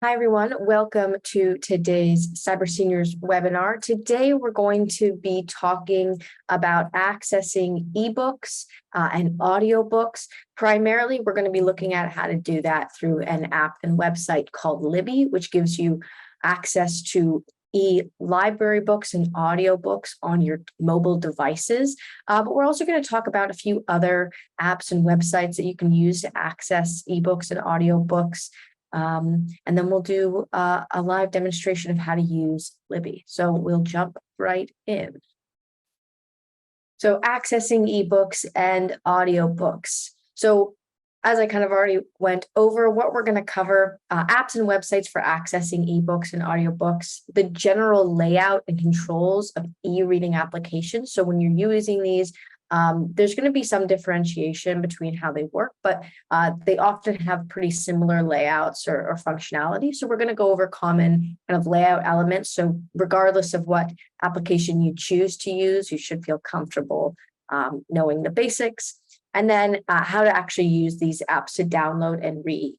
Hi, everyone. Welcome to today's Cyber Seniors webinar. Today, we're going to be talking about accessing ebooks and audiobooks. Primarily, we're going to be looking at how to do that through an app and website called Libby, which gives you access to e-library books and audiobooks on your mobile devices. But we're also going to talk about a few other apps and websites that you can use to access ebooks and audiobooks. And then we'll do a live demonstration of how to use Libby. So we'll jump right in. So accessing ebooks and audiobooks. So as I kind of already went over, what we're going to cover, apps and websites for accessing ebooks and audiobooks, the general layout and controls of e-reading applications. So when you're using these, there's going to be some differentiation between how they work, but they often have pretty similar layouts or functionality. So we're going to go over common kind of layout elements. So regardless of what application you choose to use, you should feel comfortable knowing the basics. And then how to actually use these apps to download and read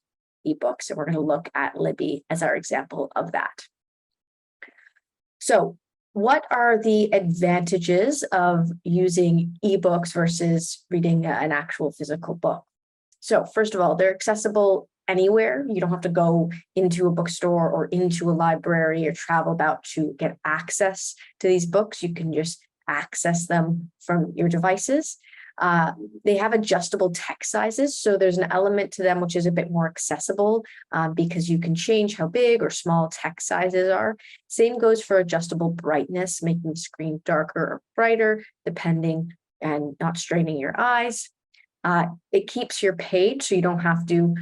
ebooks. And we're going to look at Libby as our example of that. So what are the advantages of using ebooks versus reading an actual physical book? So first of all, they're accessible anywhere. You don't have to go into a bookstore or into a library or travel about to get access to these books. You can just access them from your devices. They have adjustable text sizes, so there's an element to them which is a bit more accessible because you can change how big or small text sizes are. Same goes for adjustable brightness, making the screen darker or brighter, depending and not straining your eyes. It keeps your page, so you don't have to,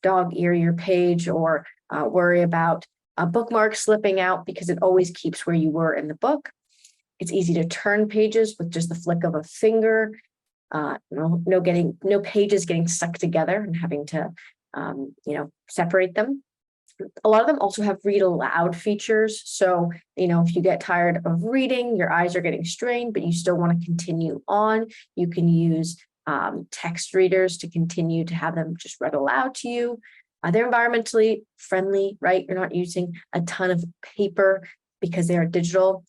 dog ear your page or worry about a bookmark slipping out because it always keeps where you were in the book. It's easy to turn pages with just the flick of a finger. No pages getting stuck together and having to, separate them. A lot of them also have read aloud features. So, if you get tired of reading, your eyes are getting strained, but you still want to continue on, you can use text readers to continue to have them just read aloud to you. They're environmentally friendly, right? You're not using a ton of paper because they are digital.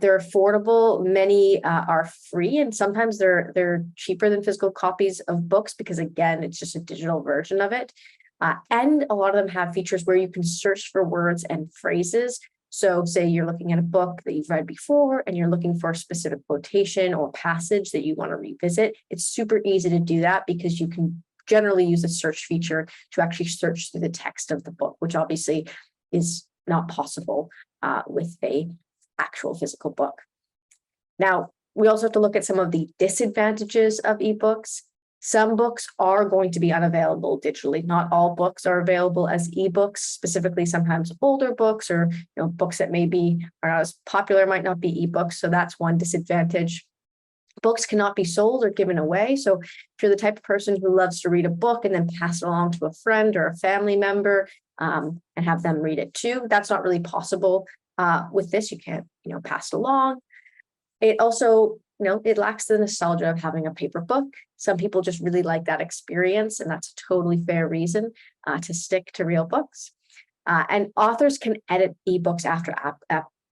They're affordable. Many are free, and sometimes they're cheaper than physical copies of books because, again, it's just a digital version of it. And a lot of them have features where you can search for words and phrases. So say you're looking at a book that you've read before and you're looking for a specific quotation or passage that you want to revisit. It's super easy to do that because you can generally use the search feature to actually search through the text of the book, which obviously is not possible with a actual physical book. Now, we also have to look at some of the disadvantages of ebooks. Some books are going to be unavailable digitally. Not all books are available as ebooks, specifically sometimes older books or books that maybe are not as popular might not be ebooks. So that's one disadvantage. Books cannot be sold or given away. So if you're the type of person who loves to read a book and then pass it along to a friend or a family member and have them read it too, that's not really possible. With this, you can't, pass it along. It also, it lacks the nostalgia of having a paper book. Some people just really like that experience, and that's a totally fair reason to stick to real books. And authors can edit ebooks after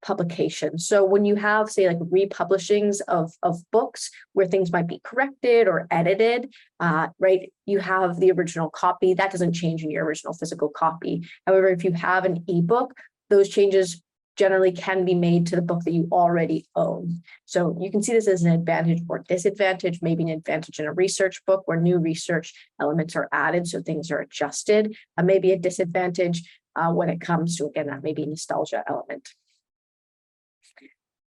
publication. So when you have, say, like republishings of books where things might be corrected or edited, right, you have the original copy. That doesn't change in your original physical copy. However, if you have an ebook, those changes generally can be made to the book that you already own. So you can see this as an advantage or disadvantage, maybe an advantage in a research book where new research elements are added, so things are adjusted, maybe a disadvantage when it comes to, again, that maybe nostalgia element.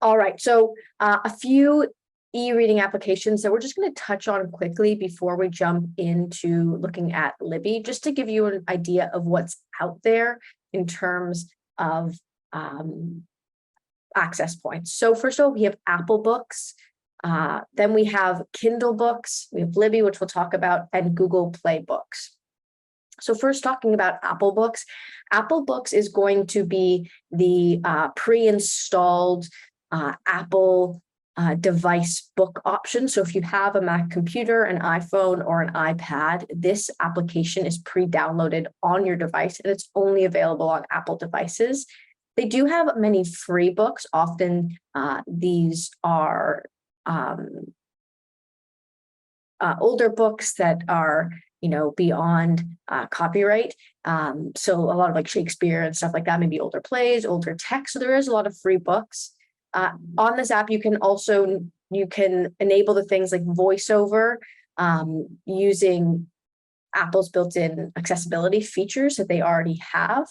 All right, so a few e-reading applications that we're just going to touch on quickly before we jump into looking at Libby, just to give you an idea of what's out there in terms of access points. So first of all, we have Apple Books. Then we have Kindle Books. We have Libby, which we'll talk about, and Google Play Books. So first, talking about Apple Books. Apple Books is going to be the pre-installed Apple device book option. So if you have a Mac computer, an iPhone, or an iPad, this application is pre-downloaded on your device, and it's only available on Apple devices. They do have many free books. Often these are older books that are, beyond copyright. So a lot of like Shakespeare and stuff like that, maybe older plays, older text. So there is a lot of free books. On this app, you can enable the things like voiceover using Apple's built-in accessibility features that they already have.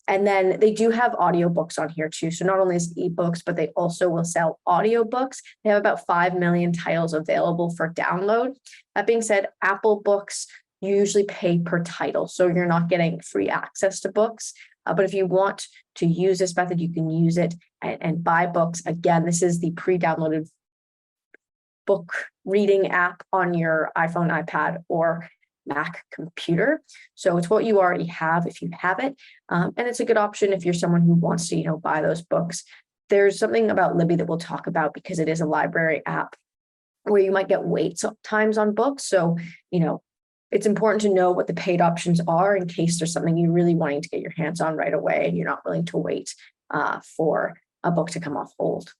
And then they do have audiobooks on here too. So not only is ebooks, but they also will sell audiobooks. They have about 5 million titles available for download. That being said, Apple Books, you usually pay per title. So you're not getting free access to books. But if you want to use this method, you can use it and buy books. Again, this is the pre-downloaded book reading app on your iPhone, iPad, or Mac computer. So it's what you already have if you have it. And it's a good option if you're someone who wants to, buy those books. There's something about Libby that we'll talk about because it is a library app where you might get wait times on books. So, it's important to know what the paid options are in case there's something you're really wanting to get your hands on right away and you're not willing to wait for a book to come off hold.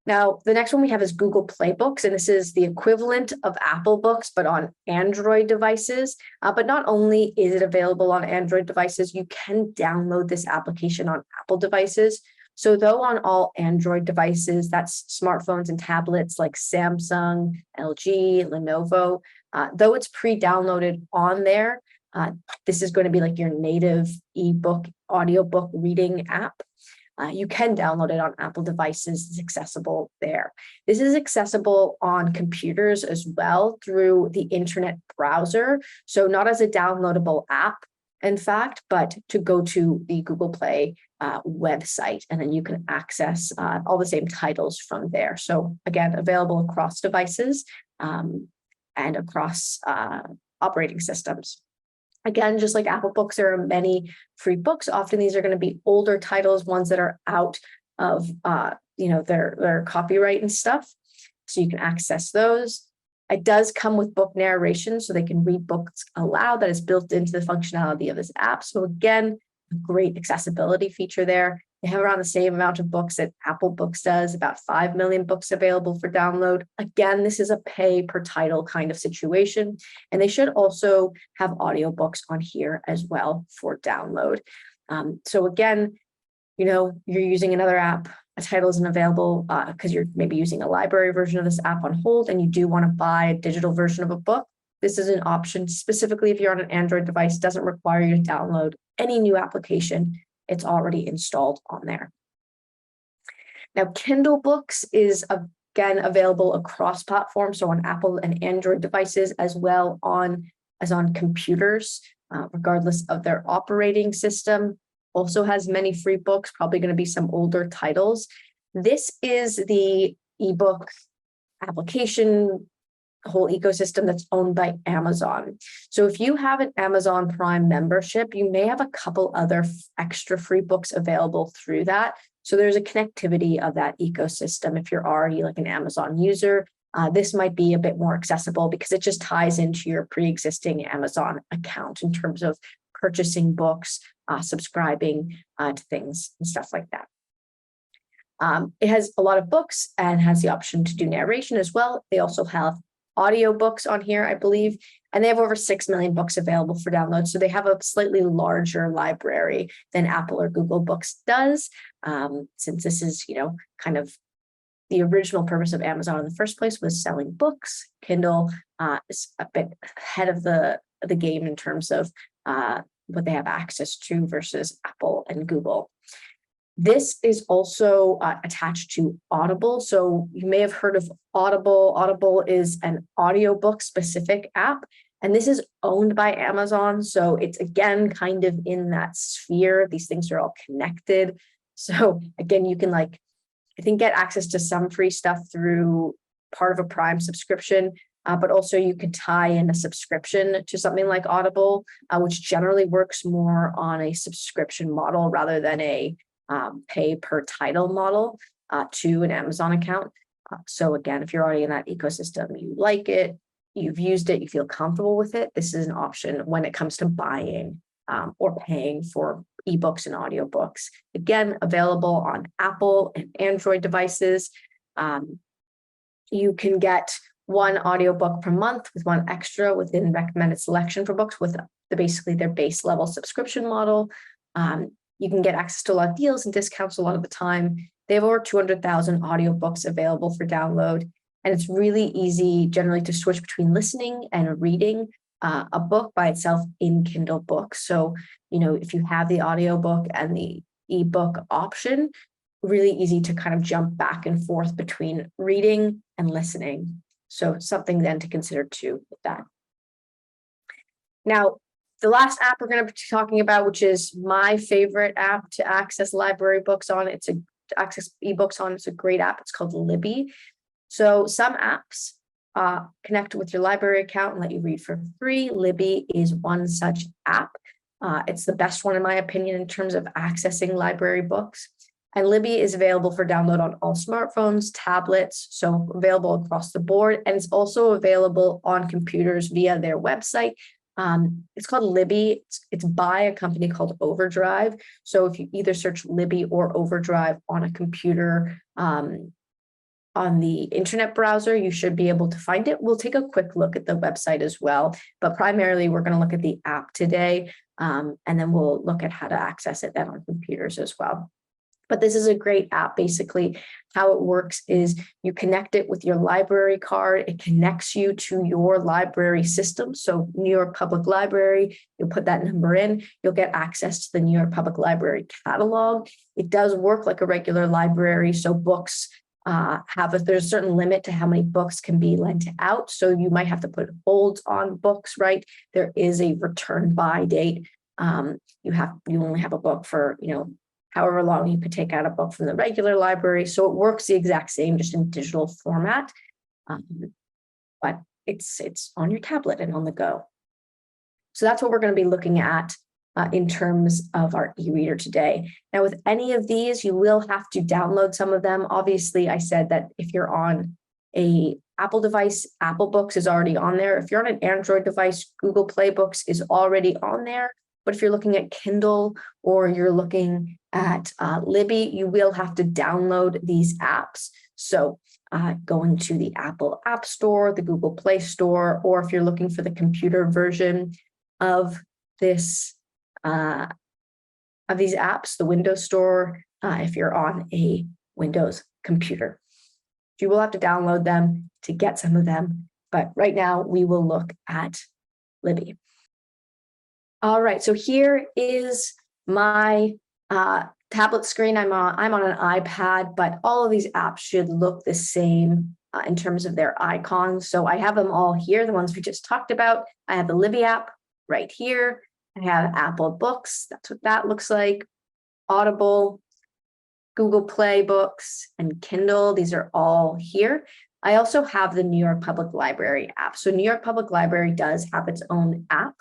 Now, the next one we have is Google Play Books, and this is the equivalent of Apple Books, but on Android devices. But not only is it available on Android devices, you can download this application on Apple devices. So though on all Android devices, that's smartphones and tablets like Samsung, LG, Lenovo, though it's pre-downloaded on there, this is going to be like your native ebook, audiobook reading app. You can download it on Apple devices. It's accessible there. This is accessible on computers as well through the internet browser. So not as a downloadable app, in fact, but to go to the Google Play website, and then you can access all the same titles from there. So again, available across devices and across operating systems. Again, just like Apple Books, there are many free books. Often these are going to be older titles, ones that are out of their copyright and stuff. So you can access those. It does come with book narration, so they can read books aloud. That is built into the functionality of this app. So again, a great accessibility feature there. They have around the same amount of books that Apple Books does, about 5 million books available for download. Again, this is a pay per title kind of situation. And they should also have audiobooks on here as well for download. So again, you're using another app, a title isn't available because you're maybe using a library version of this app on hold and you do want to buy a digital version of a book. This is an option specifically if you're on an Android device, doesn't require you to download any new application. It's already installed on there. Now, Kindle Books is again available across platforms, so on Apple and Android devices as well as on computers, regardless of their operating system. Also has many free books, probably going to be some older titles. This is the ebook application whole ecosystem that's owned by Amazon. So if you have an Amazon Prime membership, you may have a couple other extra free books available through that. So there's a connectivity of that ecosystem. If you're already like an Amazon user, this might be a bit more accessible because it just ties into your pre-existing Amazon account in terms of purchasing books, subscribing to things and stuff like that. It has a lot of books and has the option to do narration as well. They also have audiobooks on here, I believe, and they have over 6 million books available for download. So they have a slightly larger library than Apple or Google Books does, since this is, kind of the original purpose of Amazon in the first place was selling books. Kindle is a bit ahead of the game in terms of what they have access to versus Apple and Google. This is also attached to Audible. So you may have heard of Audible. Audible is an audiobook specific app, and this is owned by Amazon. So it's again kind of in that sphere. These things are all connected. So again, you can I think get access to some free stuff through part of a Prime subscription, but also you could tie in a subscription to something like Audible, which generally works more on a subscription model rather than a pay per title model. to an Amazon account. So again, if you're already in that ecosystem, you like it, you've used it, you feel comfortable with it, this is an option when it comes to buying or paying for ebooks and audiobooks. Again, available on Apple and Android devices. You can get one audiobook per month with one extra within recommended selection for books with basically their base level subscription model. You can get access to a lot of deals and discounts a lot of the time. They have over 200,000 audiobooks available for download, and it's really easy generally to switch between listening and reading a book by itself in Kindle books. So, if you have the audiobook and the ebook option, really easy to kind of jump back and forth between reading and listening. So something then to consider too with that. Now, the last app we're going to be talking about, which is my favorite app to access library books on, to access ebooks on, it's a great app. It's called Libby. So some apps connect with your library account and let you read for free. Libby is one such app. It's the best one in my opinion in terms of accessing library books. And Libby is available for download on all smartphones, tablets, so available across the board. And it's also available on computers via their website. It's called Libby. It's by a company called Overdrive. So if you either search Libby or Overdrive on a computer on the internet browser, you should be able to find it. We'll take a quick look at the website as well, but primarily we're going to look at the app today, and then we'll look at how to access it then on computers as well. But this is a great app. Basically, how it works is you connect it with your library card. It connects you to your library system. So New York Public Library, you'll put that number in, you'll get access to the New York Public Library catalog. It does work like a regular library. So books there's a certain limit to how many books can be lent out. So you might have to put holds on books, right? There is a return by date. You only have a book for, however long you could take out a book from the regular library. So it works the exact same, just in digital format. But it's on your tablet and on the go. So that's what we're going to be looking at in terms of our e-reader today. Now, with any of these, you will have to download some of them. Obviously, I said that if you're on a Apple device, Apple Books is already on there. If you're on an Android device, Google Play Books is already on there. But if you're looking at Kindle or you're looking at Libby, you will have to download these apps. So going to the Apple App Store, the Google Play Store, or if you're looking for the computer version of these apps, the Windows Store, if you're on a Windows computer. You will have to download them to get some of them. But right now we will look at Libby. All right, so here is my tablet screen. I'm on an iPad, but all of these apps should look the same in terms of their icons. So I have them all here, the ones we just talked about. I have the Libby app right here. I have Apple Books. That's what that looks like. Audible, Google Play Books, and Kindle. These are all here. I also have the New York Public Library app. So New York Public Library does have its own app.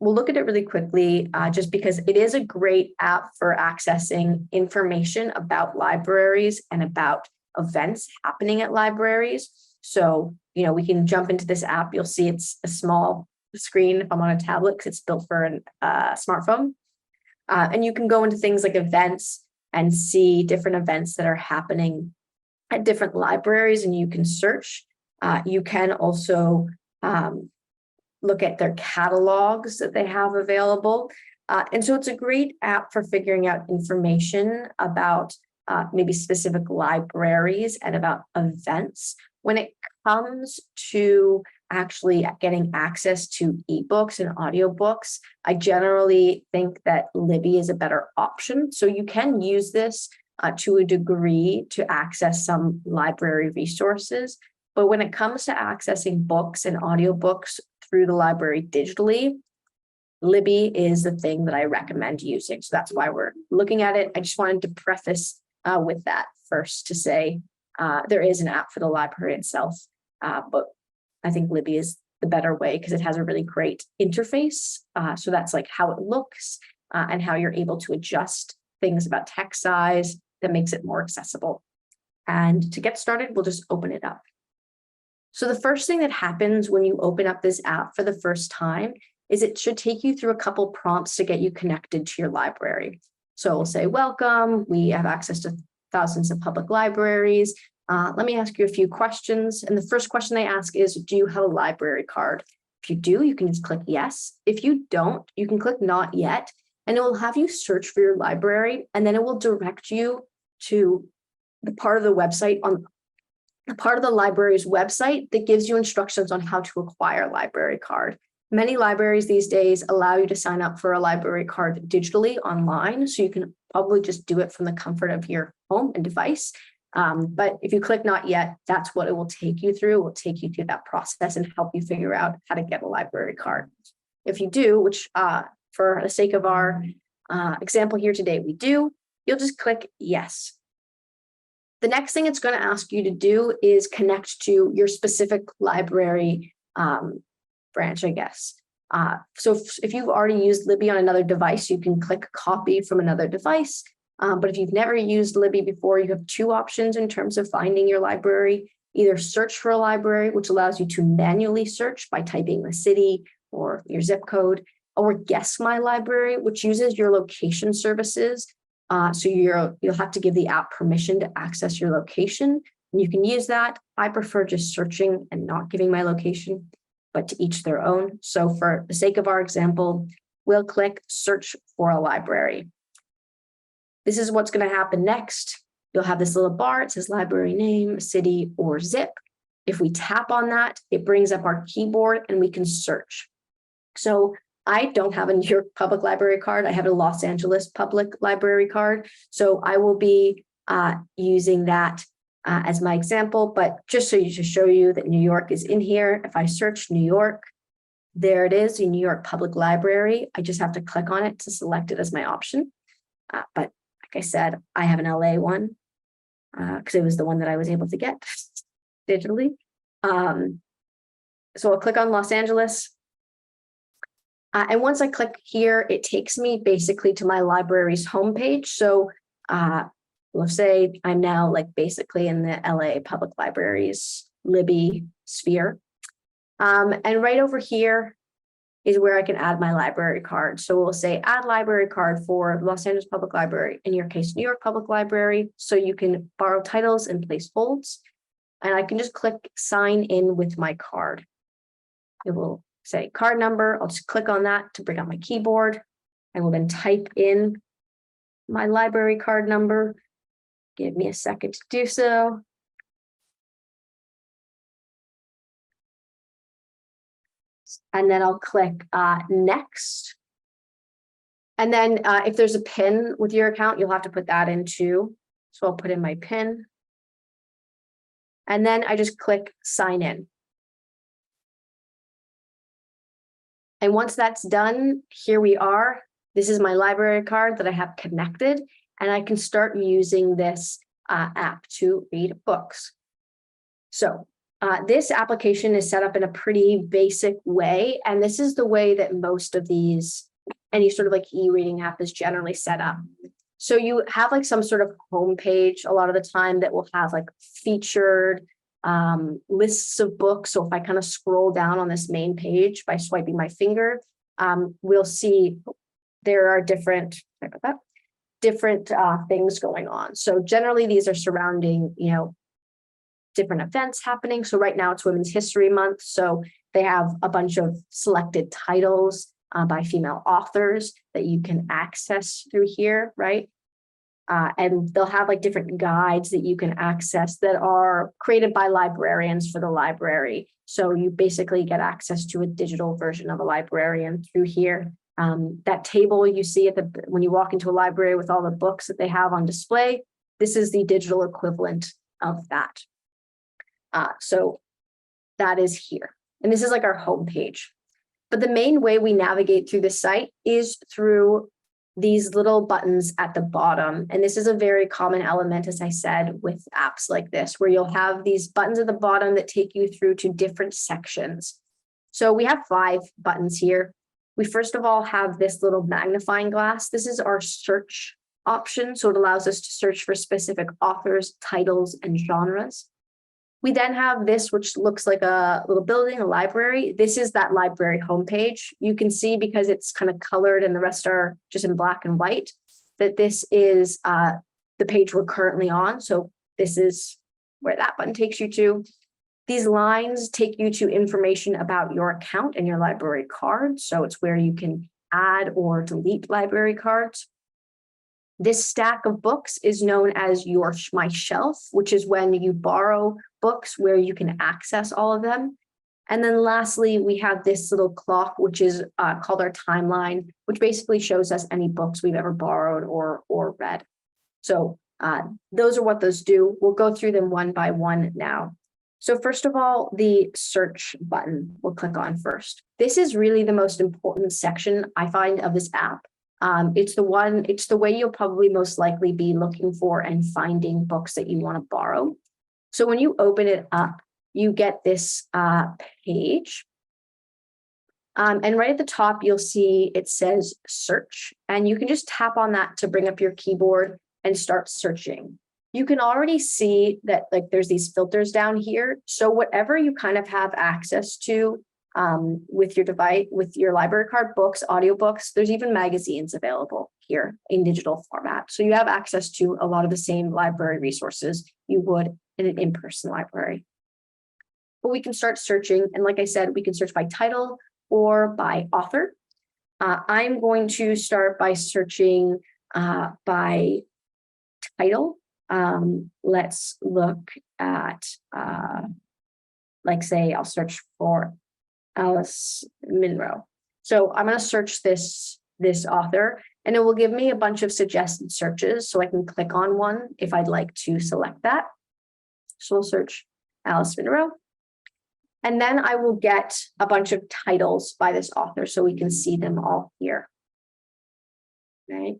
We'll look at it really quickly just because it is a great app for accessing information about libraries and about events happening at libraries. So, we can jump into this app. You'll see it's a small screen if I'm on a tablet because it's built for a smartphone. And you can go into things like events and see different events that are happening at different libraries, and you can search. You can also look at their catalogs that they have available. And so it's a great app for figuring out information about maybe specific libraries and about events. When it comes to actually getting access to ebooks and audiobooks, I generally think that Libby is a better option. So you can use this to a degree to access some library resources. But when it comes to accessing books and audiobooks through the library digitally, Libby is the thing that I recommend using. So that's why we're looking at it. I just wanted to preface with that first to say there is an app for the library itself, but I think Libby is the better way because it has a really great interface. So that's like how it looks and how you're able to adjust things about text size that makes it more accessible. And to get started, we'll just open it up. So the first thing that happens when you open up this app for the first time is it should take you through a couple prompts to get you connected to your library. So it'll say, welcome, we have access to thousands of public libraries. Let me ask you a few questions. And the first question they ask is, do you have a library card? If you do, you can just click yes. If you don't, you can click not yet, and it will have you search for your library, and then it will direct you to the part of the website on the part of the library's website that gives you instructions on how to acquire a library card. Many libraries these days allow you to sign up for a library card digitally online, so you can probably just do it from the comfort of your home and device. But if you click not yet, that's what it will take you through. It will take you through that process and help you figure out how to get a library card. If you do, which for the sake of our example here today, we do, you'll just click yes. The next thing it's going to ask you to do is connect to your specific library branch, I guess. So if you've already used Libby on another device, you can click copy from another device. But if you've never used Libby before, you have two options in terms of finding your library. Either search for a library, which allows you to manually search by typing the city or your zip code, or Guess My Library, which uses your location services. So you'll have to give the app permission to access your location. And you can use that. I prefer just searching and not giving my location, but to each their own. So for the sake of our example, we'll click search for a library. This is what's going to happen next. You'll have this little bar. It says library name, city, or zip. If we tap on that, it brings up our keyboard and we can search. So I don't have a New York Public Library card. I have a Los Angeles Public Library card. So I will be using that as my example, but just to show you that New York is in here, if I search New York, there it is, the New York Public Library. I just have to click on it to select it as my option. But like I said, I have an LA one because it was the one that I was able to get digitally. So I'll click on Los Angeles. And once I click here, it takes me basically to my library's homepage. So let's say I'm now like basically in the LA Public Library's Libby sphere. And right over here is where I can add my library card. So we'll say add library card for Los Angeles Public Library, in your case, New York Public Library. So you can borrow titles and place holds. And I can just click sign in with my card. It will say card number. I'll just click on that to bring up my keyboard. I will then type in my library card number. Give me a second to do so. And then I'll click next. And then if there's a PIN with your account, you'll have to put that in too. So I'll put in my PIN. And then I just click sign in. And once that's done, here we are. This is my library card that I have connected, and I can start using this app to read books. So this application is set up in a pretty basic way, and this is the way that most of these, any sort of like e-reading app is generally set up. So you have like some sort of homepage a lot of the time that will have like featured lists of books. So if I kind of scroll down on this main page by swiping my finger, we'll see there are different things going on. So generally these are surrounding, different events happening. So right now it's Women's History Month. So they have a bunch of selected titles by female authors that you can access through here, right? And they'll have like different guides that you can access that are created by librarians for the library. So you basically get access to a digital version of a librarian through here. That table you see when you walk into a library with all the books that they have on display, this is the digital equivalent of that. So that is here. And this is like our homepage. But the main way we navigate through the site is through these little buttons at the bottom. And this is a very common element, as I said, with apps like this, where you'll have these buttons at the bottom that take you through to different sections. So we have 5 buttons here. We first of all have this little magnifying glass. This is our search option. So it allows us to search for specific authors, titles, and genres. We then have this, which looks like a little building, a library. This is that library homepage. You can see, because it's kind of colored and the rest are just in black and white, that this is the page we're currently on. So this is where that button takes you to. These lines take you to information about your account and your library card. So it's where you can add or delete library cards. This stack of books is known as my shelf, which is when you borrow books where you can access all of them. And then lastly, we have this little clock, which is called our timeline, which basically shows us any books we've ever borrowed or read. So those are what those do. We'll go through them one by one now. So first of all, the search button we'll click on first. This is really the most important section I find of this app. It's the way you'll probably most likely be looking for and finding books that you want to borrow. So when you open it up, you get this page. And right at the top, you'll see it says search, and you can just tap on that to bring up your keyboard and start searching. You can already see that there's these filters down here. So whatever you kind of have access to with your device, with your library card, books, audiobooks, there's even magazines available here in digital format. So you have access to a lot of the same library resources you would in an in-person library. But we can start searching. And like I said, we can search by title or by author. I'm going to start by searching by title. Let's look at, say, I'll search for Alice Munro. So I'm going to search this author, and it will give me a bunch of suggested searches. So I can click on one if I'd like to select that. So we'll search Alice Munro. And then I will get a bunch of titles by this author so we can see them all here. Okay.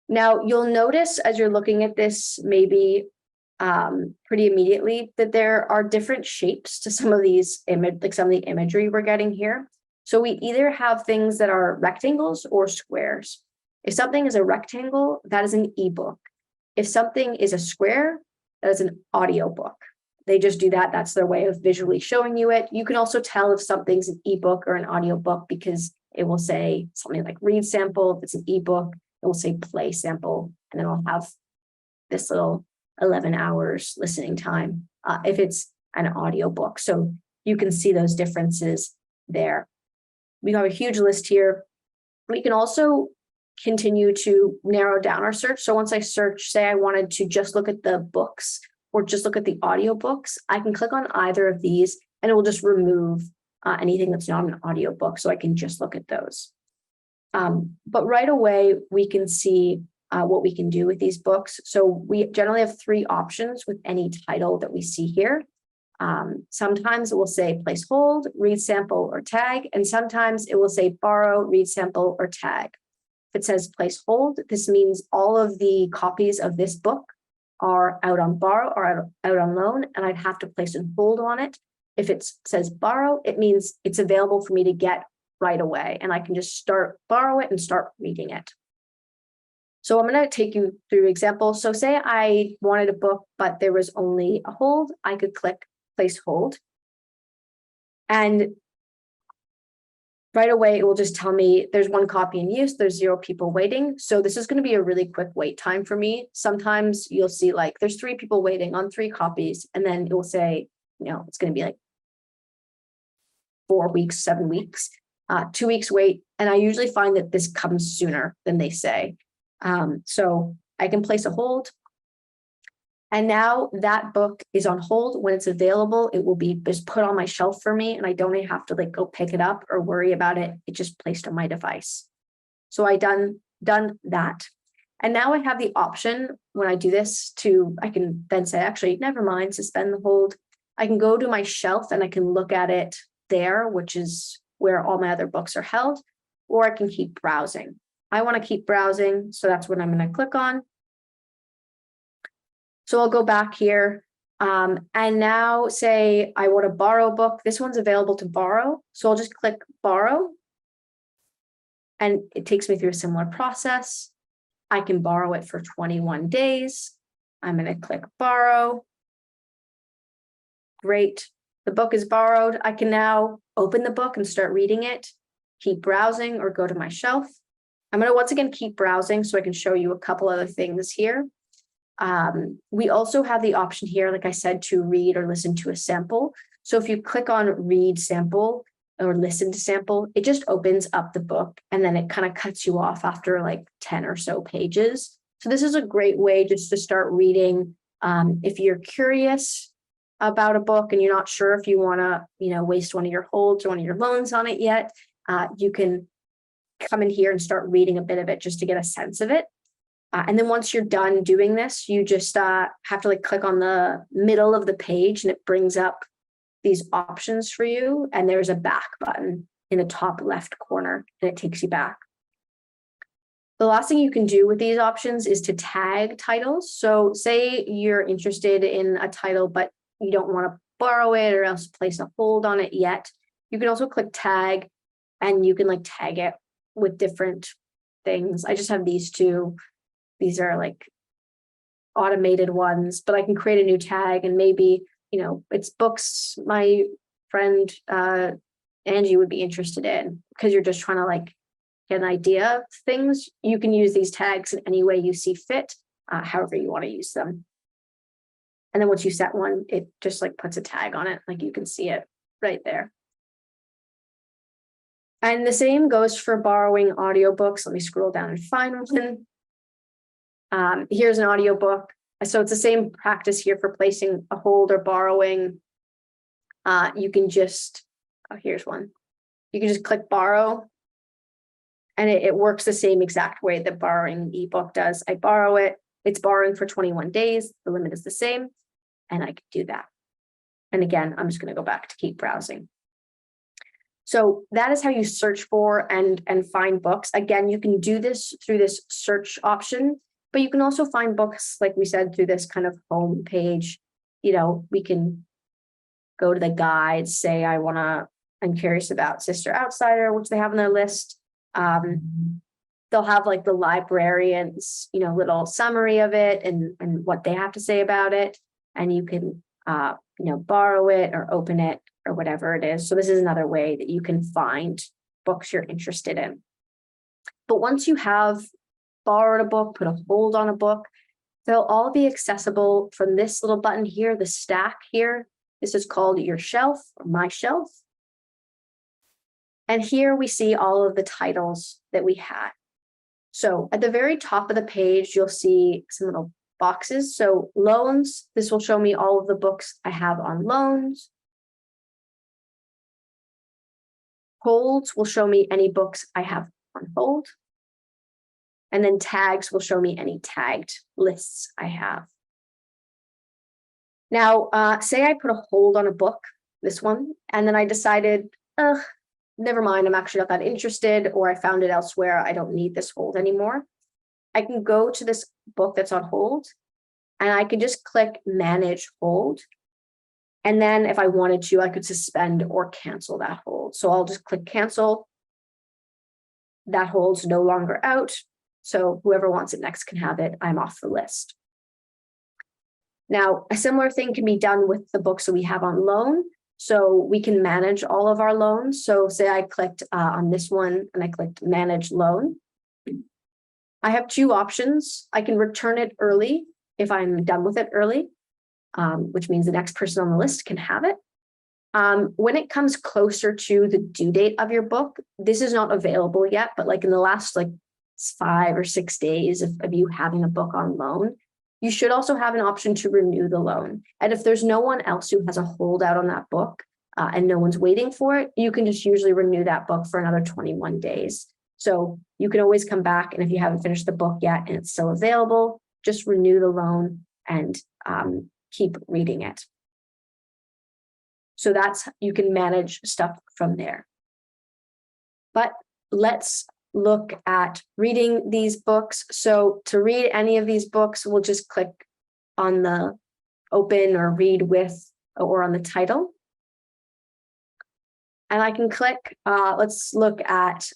Now, you'll notice as you're looking at this, maybe pretty immediately, that there are different shapes to some of these some of the imagery we're getting here. So we either have things that are rectangles or squares. If something is a rectangle, that is an ebook. If something is a square, that is an audiobook. They just do that. That's their way of visually showing you it. You can also tell if something's an ebook or an audiobook because it will say something like read sample. If it's an ebook, it will say play sample, and then I'll have this little 11 hours listening time if it's an audiobook. So you can see those differences there. We have a huge list here. We can also continue to narrow down our search. So once I search, say I wanted to just look at the books or just look at the audiobooks, I can click on either of these and it will just remove anything that's not an audiobook, so I can just look at those. But right away, we can see what we can do with these books. So we generally have 3 options with any title that we see here. Sometimes it will say place hold, read sample, or tag, and sometimes it will say borrow, read sample, or tag. If it says place hold, this means all of the copies of this book are out on borrow or out on loan, and I'd have to place a hold on it. If it says borrow, it means it's available for me to get right away, and I can just borrow it and start reading it. So I'm going to take you through examples. So say I wanted a book, but there was only a hold. I could click place hold. And right away, it will just tell me there's 1 copy in use. There's 0 people waiting. So this is going to be a really quick wait time for me. Sometimes you'll see there's 3 people waiting on 3 copies. And then it will say, it's going to be 4 weeks, 7 weeks, 2 weeks wait. And I usually find that this comes sooner than they say. So I can place a hold. And now that book is on hold. When it's available, it will be just put on my shelf for me, and I don't even have to go pick it up or worry about it. It's just placed on my device. So I done that. And now I have the option when I do this I can then say, actually, never mind, suspend the hold. I can go to my shelf and I can look at it there, which is where all my other books are held, or I can keep browsing. I want to keep browsing, so that's what I'm going to click on. So I'll go back here, and now say I want to borrow a book. This one's available to borrow, so I'll just click borrow. and it takes me through a similar process. I can borrow it for 21 days. I'm going to click borrow. Great. The book is borrowed. I can now open the book and start reading it, keep browsing, or go to my shelf. I'm going to once again keep browsing so I can show you a couple other things here. We also have the option here, like I said, to read or listen to a sample. So if you click on read sample or listen to sample, it just opens up the book and then it kind of cuts you off after like 10 or so pages. So this is a great way just to start reading. If you're curious about a book and you're not sure if you want to, waste one of your holds or one of your loans on it yet, you can come in here and start reading a bit of it just to get a sense of it. And then once you're done doing this, you just have to click on the middle of the page and it brings up these options for you. And there's a back button in the top left corner and it takes you back. The last thing you can do with these options is to tag titles. So say you're interested in a title, but you don't want to borrow it or else place a hold on it yet. You can also click tag and you can tag it with different things. I just have these two. These are automated ones, but I can create a new tag and maybe, it's books my friend Angie would be interested in, because you're just trying to get an idea of things. You can use these tags in any way you see fit, however you want to use them. And then once you set one, it just puts a tag on it. You can see it right there. And the same goes for borrowing audiobooks. Let me scroll down and find one. Here's an audiobook. So it's the same practice here for placing a hold or borrowing. You can just, here's one. You can just click borrow and it works the same exact way that borrowing an ebook does. I borrow it, it's borrowing for 21 days. The limit is the same and I can do that. And again, I'm just going to go back to keep browsing. So that is how you search for and find books. Again, you can do this through this search option, but you can also find books, like we said, through this kind of home page. We can go to the guides, say I'm curious about Sister Outsider, which they have on their list. They'll have the librarian's, little summary of it and what they have to say about it. And you can, borrow it or open it or whatever it is. So this is another way that you can find books you're interested in. But once you have borrowed a book, put a hold on a book, they'll all be accessible from this little button here, the stack here. This is called your shelf or my shelf. And here we see all of the titles that we had. So at the very top of the page, you'll see some little boxes. So loans, this will show me all of the books I have on loans. Holds will show me any books I have on hold. And then tags will show me any tagged lists I have. Now, say I put a hold on a book, this one, and then I decided, never mind, I'm actually not that interested, or I found it elsewhere, I don't need this hold anymore. I can go to this book that's on hold, and I can just click manage hold. And then if I wanted to, I could suspend or cancel that hold. So I'll just click cancel. That hold's no longer out. So whoever wants it next can have it. I'm off the list. Now, a similar thing can be done with the books that we have on loan. So we can manage all of our loans. So say I clicked on this one and I clicked manage loan. I have two options. I can return it early if I'm done with it early, which means the next person on the list can have it. When it comes closer to the due date of your book, this is not available yet, but in the last 5 or 6 days of you having a book on loan, you should also have an option to renew the loan. And if there's no one else who has a holdout on that book and no one's waiting for it, you can just usually renew that book for another 21 days. So you can always come back, and if you haven't finished the book yet and it's still available, just renew the loan and keep reading it. So you can manage stuff from there. But let's look at reading these books. So to read any of these books, we'll just click on the open or read with or on the title. And I can click, let's look at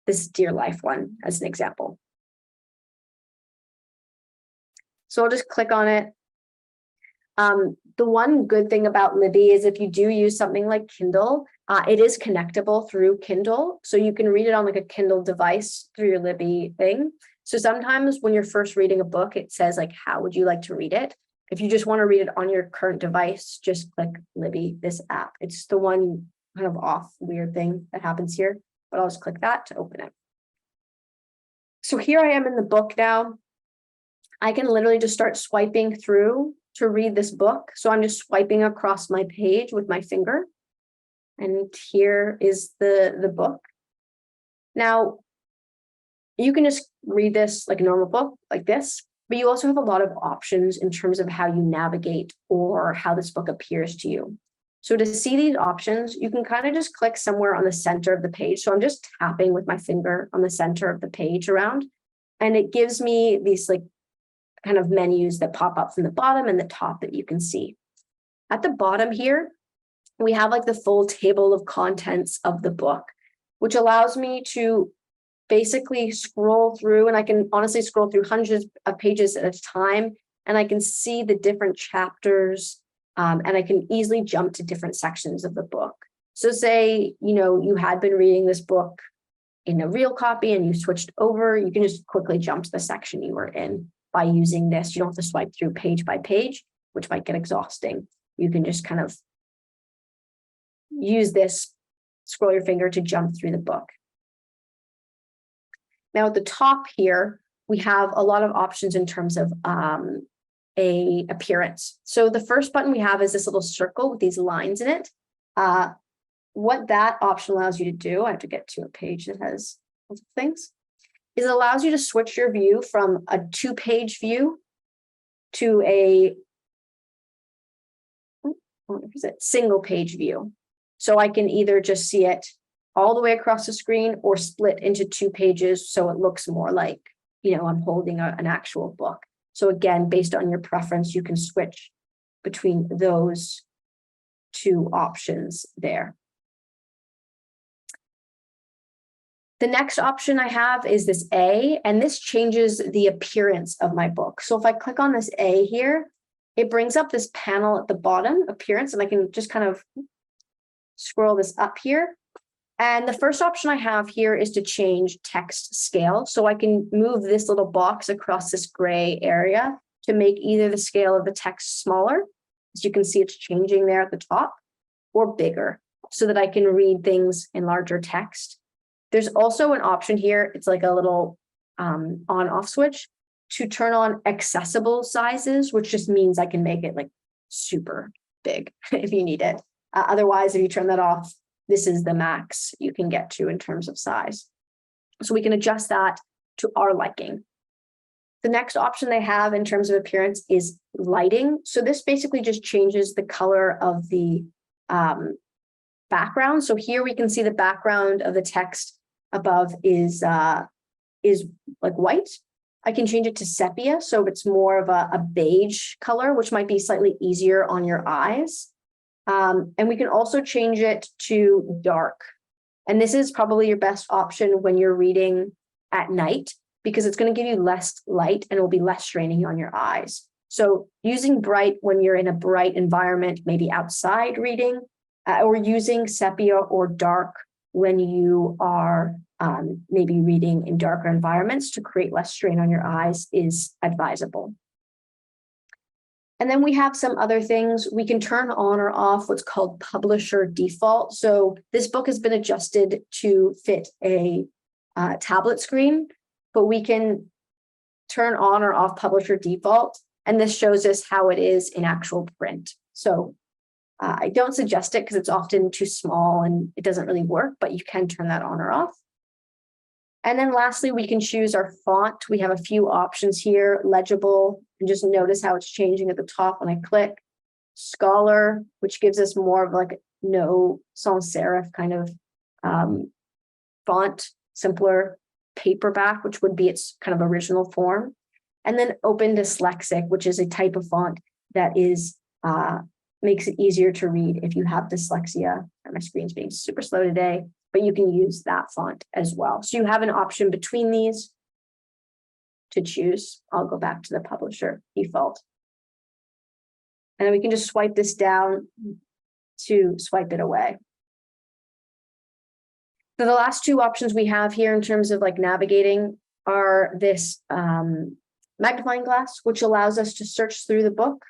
this Dear Life one as an example. So I'll just click on it. The one good thing about Libby is if you do use something like Kindle, it is connectable through Kindle. So you can read it on like a Kindle device through your Libby thing. So sometimes when you're first reading a book, it says like, how would you like to read it? If you just want to read it on your current device, just click Libby, this app. It's the one kind of off weird thing that happens here, but I'll just click that to open it. So here I am in the book now. I can literally just start swiping through to read this book. So I'm just swiping across my page with my finger. And here is the book. Now, you can just read this like a normal book like this, but you also have a lot of options in terms of how you navigate or how this book appears to you. So to see these options, you can kind of just click somewhere on the center of the page. So I'm just tapping with my finger on the center of the page around, and it gives me these like kind of menus that pop up from the bottom and the top that you can see. At the bottom here, we have like the full table of contents of the book, which allows me to basically scroll through, and I can honestly scroll through hundreds of pages at a time, and I can see the different chapters, and I can easily jump to different sections of the book. So say, you had been reading this book in a real copy and you switched over, you can just quickly jump to the section you were in by using this. You don't have to swipe through page by page, which might get exhausting. You can just kind of use this, scroll your finger to jump through the book. Now at the top here, we have a lot of options in terms of a appearance. So the first button we have is this little circle with these lines in it. What that option allows you to do, I have to get to a page that has lots of things, is it allows you to switch your view from a 2-page view to a single page view. So I can either just see it all the way across the screen or split into 2 pages so it looks more like, I'm holding an actual book. So again, based on your preference, you can switch between those 2 options there. The next option I have is this A, and this changes the appearance of my book. So if I click on this A here, it brings up this panel at the bottom, appearance, and I can just kind of scroll this up here. And the first option I have here is to change text scale. So I can move this little box across this gray area to make either the scale of the text smaller, as you can see it's changing there at the top, or bigger, so that I can read things in larger text. There's also an option here, it's like a little on-off switch, to turn on accessible sizes, which just means I can make it like super big if you need it. Otherwise, if you turn that off, this is the max you can get to in terms of size. So we can adjust that to our liking. The next option they have in terms of appearance is lighting. So this basically just changes the color of the background. So here we can see the background of the text above is like white. I can change it to sepia, so it's more of a beige color, which might be slightly easier on your eyes. And we can also change it to dark. And this is probably your best option when you're reading at night, because it's going to give you less light and it will be less straining on your eyes. So using bright when you're in a bright environment, maybe outside reading, or using sepia or dark when you are maybe reading in darker environments to create less strain on your eyes is advisable. And then we have some other things. We can turn on or off what's called publisher default. So this book has been adjusted to fit a tablet screen, but we can turn on or off publisher default. And this shows us how it is in actual print. So I don't suggest it because it's often too small and it doesn't really work, but you can turn that on or off. And then lastly, we can choose our font. We have a few options here, legible, and just notice how it's changing at the top when I click. Scholar, which gives us more of like no sans serif kind of font, simpler. Paperback, which would be its kind of original form. And then open dyslexic, which is a type of font that is makes it easier to read if you have dyslexia. My screen's being super slow today. but you can use that font as well. So you have an option between these to choose. I'll go back to the publisher default. And then we can just swipe this down to swipe it away. So the last two options we have here in terms of like navigating are this magnifying glass, which allows us to search through the book.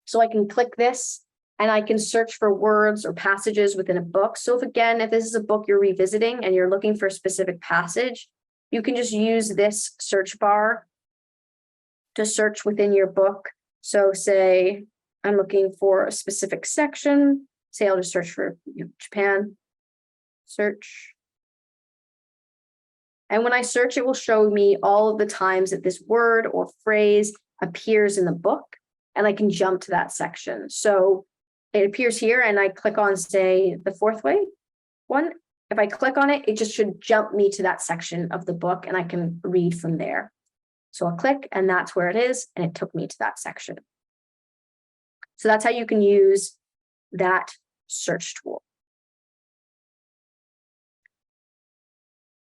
So I can click this and I can search for words or passages within a book. So if this is a book you're revisiting and you're looking for a specific passage, you can just use this search bar to search within your book. So say I'm looking for a specific section. Say I'll just search for Japan. Search. And when I search, it will show me all of the times that this word or phrase appears in the book, and I can jump to that section. So it appears here, and I click on, say, the fourth way one. If I click on it, it just should jump me to that section of the book, and I can read from there. So I'll click, and that's where it is, and it took me to that section. So that's how you can use that search tool.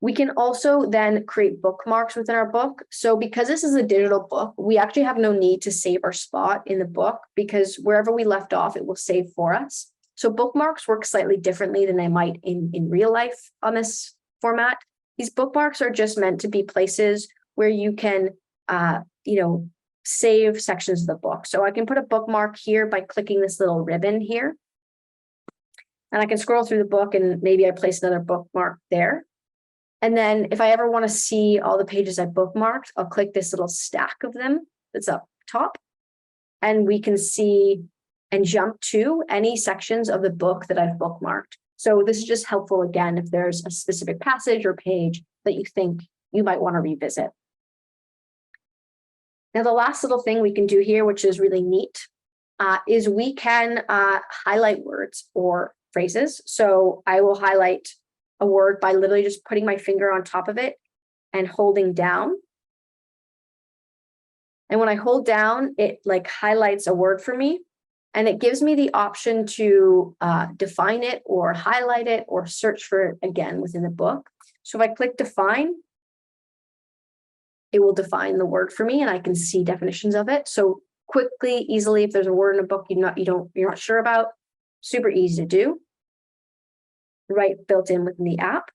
We can also then create bookmarks within our book. So because this is a digital book, we actually have no need to save our spot in the book, because wherever we left off, it will save for us. So bookmarks work slightly differently than they might in real life on this format. These bookmarks are just meant to be places where you can, save sections of the book. So I can put a bookmark here by clicking this little ribbon here. And I can scroll through the book and maybe I place another bookmark there. And then if I ever want to see all the pages I bookmarked, I'll click this little stack of them that's up top. And we can see and jump to any sections of the book that I've bookmarked. So this is just helpful, again, if there's a specific passage or page that you think you might want to revisit. Now, the last little thing we can do here, which is really neat, is we can highlight words or phrases. So I will highlight a word by literally just putting my finger on top of it and holding down. And when I hold down, it like highlights a word for me, and it gives me the option to define it or highlight it or search for it again within the book. So if I click define, it will define the word for me and I can see definitions of it. So quickly, easily, if there's a word in a book you're not sure about, super easy to do. Right, built in within the app.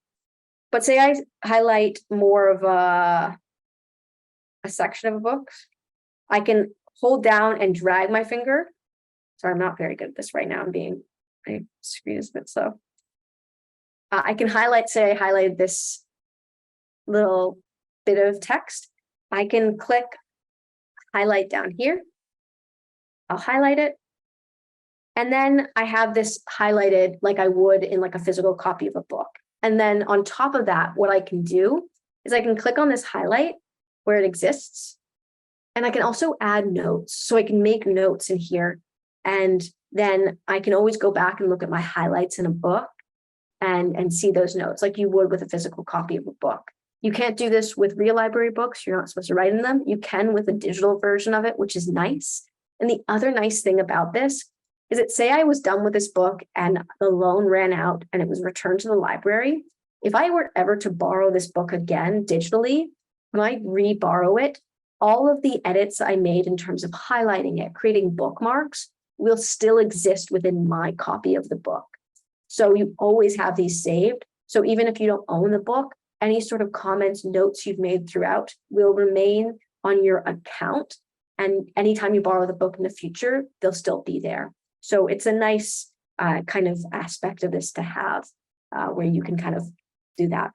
But say I highlight more of a section of a book, I can hold down and drag my finger. Sorry, I'm not very good at this right now. My screen is a bit slow. I can highlight, say I highlighted this little bit of text. I can click highlight down here. I'll highlight it. And then I have this highlighted like I would in like a physical copy of a book. And then on top of that, what I can do is I can click on this highlight where it exists. And I can also add notes. So I can make notes in here. And then I can always go back and look at my highlights in a book and see those notes like you would with a physical copy of a book. You can't do this with real library books. You're not supposed to write in them. You can with a digital version of it, which is nice. And the other nice thing about this is that say I was done with this book and the loan ran out and it was returned to the library. If I were ever to borrow this book again digitally, when I re-borrow it, all of the edits I made in terms of highlighting it, creating bookmarks, will still exist within my copy of the book. So you always have these saved. So even if you don't own the book, any sort of comments, notes you've made throughout will remain on your account. And anytime you borrow the book in the future, they'll still be there. So it's a nice kind of aspect of this to have where you can kind of do that.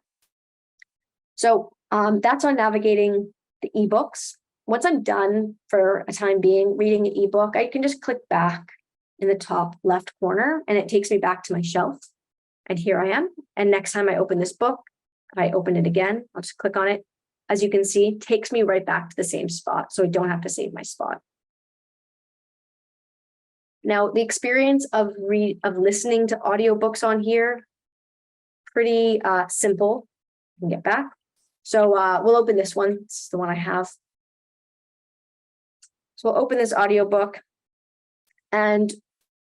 So that's on navigating the ebooks. Once I'm done for a time being reading an ebook, I can just click back in the top left corner and it takes me back to my shelf. And here I am. And next time I open this book, if I open it again, I'll just click on it. As you can see, it takes me right back to the same spot. So I don't have to save my spot. Now, the experience of listening to audiobooks on here, pretty simple. I can get back. So we'll open this one. It's the one I have. So we'll open this audiobook. And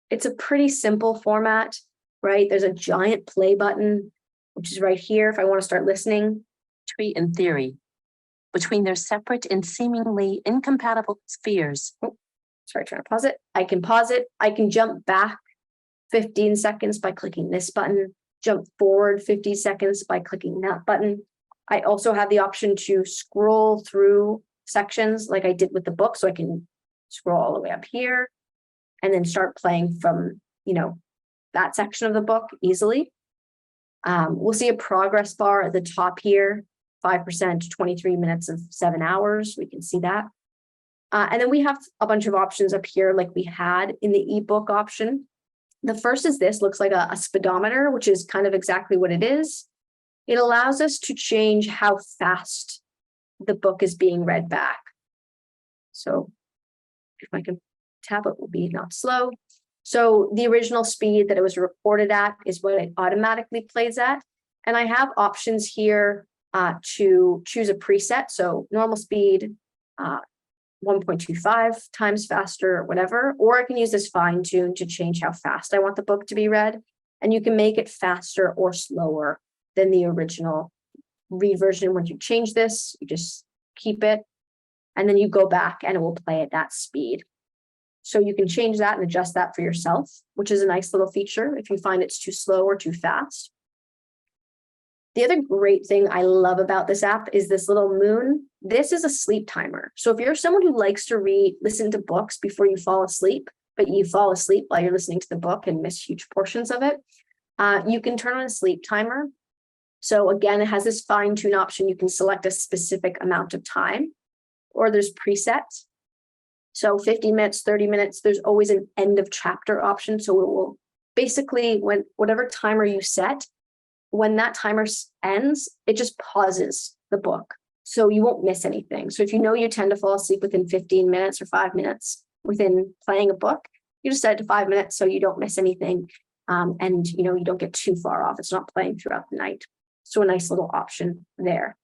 it's a pretty simple format. right? There's a giant play button, which is right here if I want to start listening. Tree and theory, between their separate and seemingly incompatible spheres. Oh, sorry, trying to pause it. I can pause it. I can jump back 15 seconds by clicking this button, jump forward 50 seconds by clicking that button. I also have the option to scroll through sections like I did with the book. So I can scroll all the way up here and then start playing from, that section of the book easily. We'll see a progress bar at the top here, 5%, 23 minutes of 7 hours. We can see that. And then we have a bunch of options up here like we had in the ebook option. The first is this, looks like a speedometer, which is kind of exactly what it is. It allows us to change how fast the book is being read back. So if I can tap, it will be not slow. So the original speed that it was recorded at is what it automatically plays at. And I have options here to choose a preset. So normal speed, 1.25 times faster or whatever, or I can use this fine tune to change how fast I want the book to be read. And you can make it faster or slower than the original read version. Once you change this, you just keep it and then you go back and it will play at that speed. So you can change that and adjust that for yourself, which is a nice little feature if you find it's too slow or too fast. The other great thing I love about this app is this little moon. This is a sleep timer. So if you're someone who likes to listen to books before you fall asleep, but you fall asleep while you're listening to the book and miss huge portions of it, you can turn on a sleep timer. So again, it has this fine tune option. You can select a specific amount of time, or there's presets. So 50 minutes, 30 minutes, there's always an end of chapter option. So it will basically, when whatever timer you set, when that timer ends, it just pauses the book. So you won't miss anything. So if you know you tend to fall asleep within 15 minutes or 5 minutes within playing a book, you just set it to 5 minutes so you don't miss anything. And you don't get too far off. It's not playing throughout the night. So a nice little option there.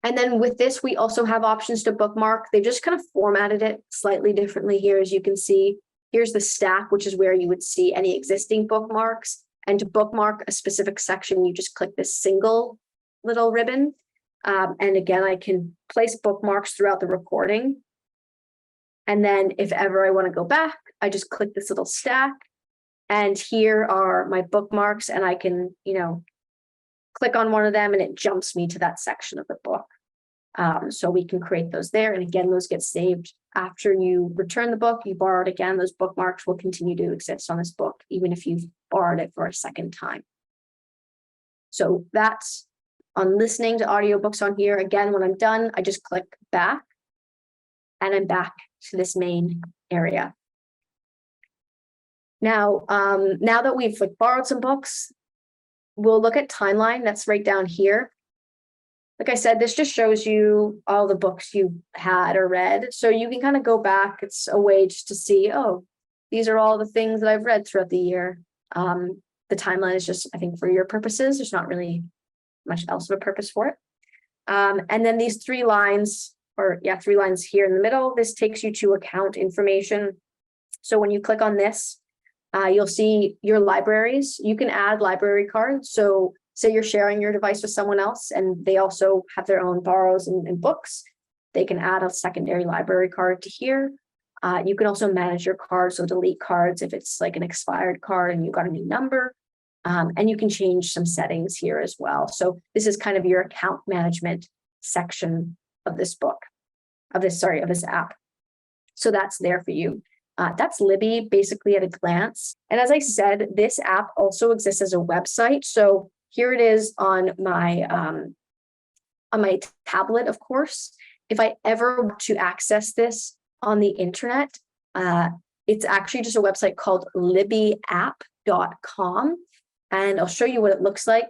And then with this, we also have options to bookmark. They've just kind of formatted it slightly differently here. As you can see, here's the stack, which is where you would see any existing bookmarks. And to bookmark a specific section, you just click this single little ribbon. And again, I can place bookmarks throughout the recording. And then if ever I want to go back, I just click this little stack. And here are my bookmarks, and I can, click on one of them and it jumps me to that section of the book. So we can create those there. And again, those get saved after you return the book, you borrow it again, those bookmarks will continue to exist on this book, even if you've borrowed it for a second time. So that's on listening to audiobooks on here. Again, when I'm done, I just click back and I'm back to this main area. Now, now that we've borrowed some books, we'll look at timeline. That's right down here. Like I said, this just shows you all the books you had or read. So you can kind of go back. It's a way just to see, oh, these are all the things that I've read throughout the year. The timeline is just, I think, for your purposes. There's not really much else of a purpose for it. And then these 3 lines, or 3 lines here in the middle, this takes you to account information. So when you click on this, you'll see your libraries. You can add library cards. So say you're sharing your device with someone else and they also have their own borrows and books. They can add a secondary library card to here. You can also manage your cards, so delete cards if it's like an expired card and you got a new number. And you can change some settings here as well. So this is kind of your account management section of this book, of this app. So that's there for you. That's Libby basically at a glance. And as I said, this app also exists as a website. So here it is on my tablet, of course. If I ever want to access this on the internet, it's actually just a website called libbyapp.com. And I'll show you what it looks like.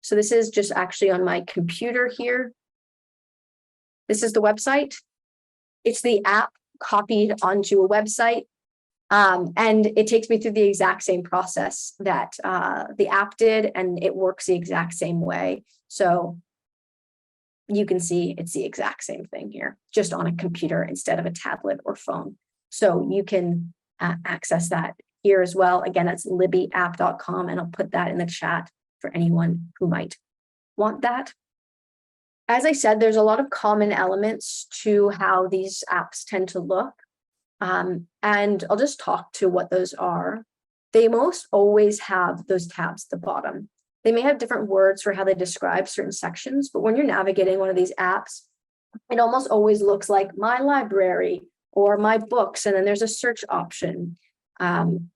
So this is just actually on my computer here. This is the website. It's the app copied onto a website. And it takes me through the exact same process that the app did, and it works the exact same way. So you can see it's the exact same thing here, just on a computer instead of a tablet or phone. So you can access that here as well. Again, it's libbyapp.com, and I'll put that in the chat for anyone who might want that. As I said, there's a lot of common elements to how these apps tend to look. And I'll just talk to what those are. They most always have those tabs at the bottom. They may have different words for how they describe certain sections, but when you're navigating one of these apps, it almost always looks like my library or my books, and then there's a search option. And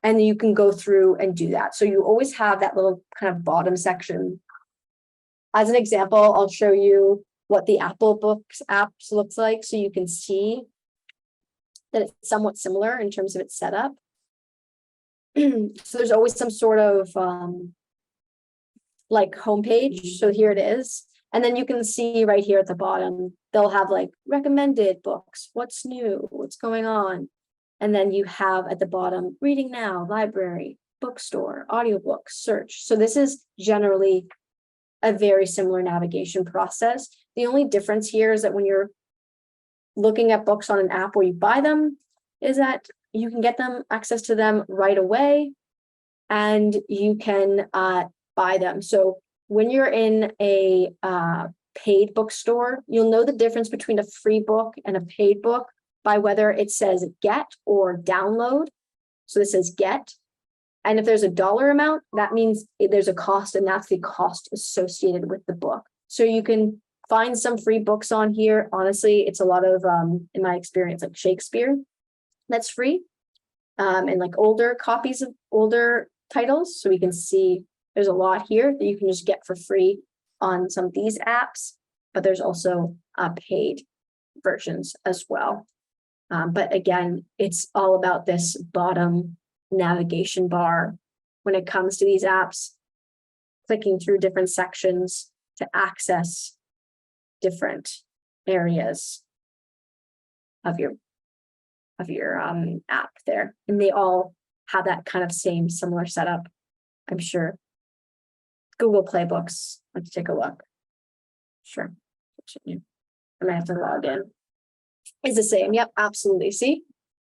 you can go through and do that. So you always have that little kind of bottom section. As an example, I'll show you what the Apple Books apps looks like, so you can see that it's somewhat similar in terms of its setup. So there's always some sort of like homepage. So here it is. And then you can see right here at the bottom, they'll have like recommended books, what's new, what's going on. And then you have at the bottom, reading now, library, bookstore, audiobooks, search. So this is generally a very similar navigation process. The only difference here is that when you're looking at books on an app where you buy them, is that you can get them, access to them right away, and you can buy them. So when you're in a paid bookstore, you'll know the difference between a free book and a paid book by whether it says get or download. So this says get. And if there's a dollar amount, that means there's a cost, and that's the cost associated with the book. So you can find some free books on here. Honestly, it's a lot of, in my experience, like Shakespeare, that's free. And like older copies of older titles. So we can see there's a lot here that you can just get for free on some of these apps, but there's also paid versions as well. But again, it's all about this bottom navigation bar when it comes to these apps, clicking through different sections to access different areas of your app there. And they all have that kind of same similar setup, I'm sure. Google Play Books, let's take a look. Sure. I might have to log in. It's the same. Yep, absolutely. See,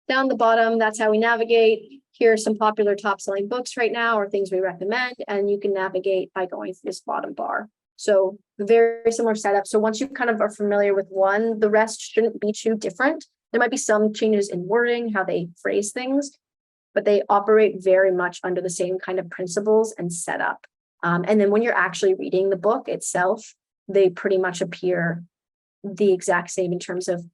down the bottom, that's how we navigate. Here are some popular top selling books right now, or things we recommend, and you can navigate by going through this bottom bar. So very similar setup. So once you kind of are familiar with one, the rest shouldn't be too different. There might be some changes in wording, how they phrase things, but they operate very much under the same kind of principles and setup. And then when you're actually reading the book itself, they pretty much appear the exact same in terms of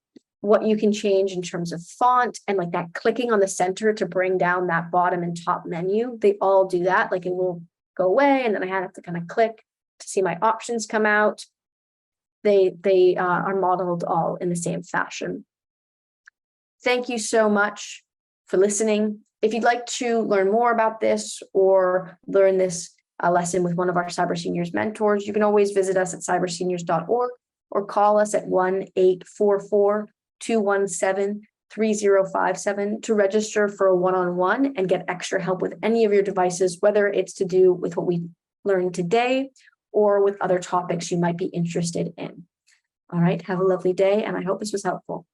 what you can change in terms of font, and like that clicking on the center to bring down that bottom and top menu. They all do that. Like it will go away, and then I have to kind of click to see my options come out. They are modeled all in the same fashion. Thank you so much for listening. If you'd like to learn more about this or learn this lesson with one of our Cyber Seniors mentors, you can always visit us at cyberseniors.org or call us at 1-844-217-3057 to register for a one-on-one and get extra help with any of your devices, whether it's to do with what we learned today or with other topics you might be interested in. All right, have a lovely day, and I hope this was helpful.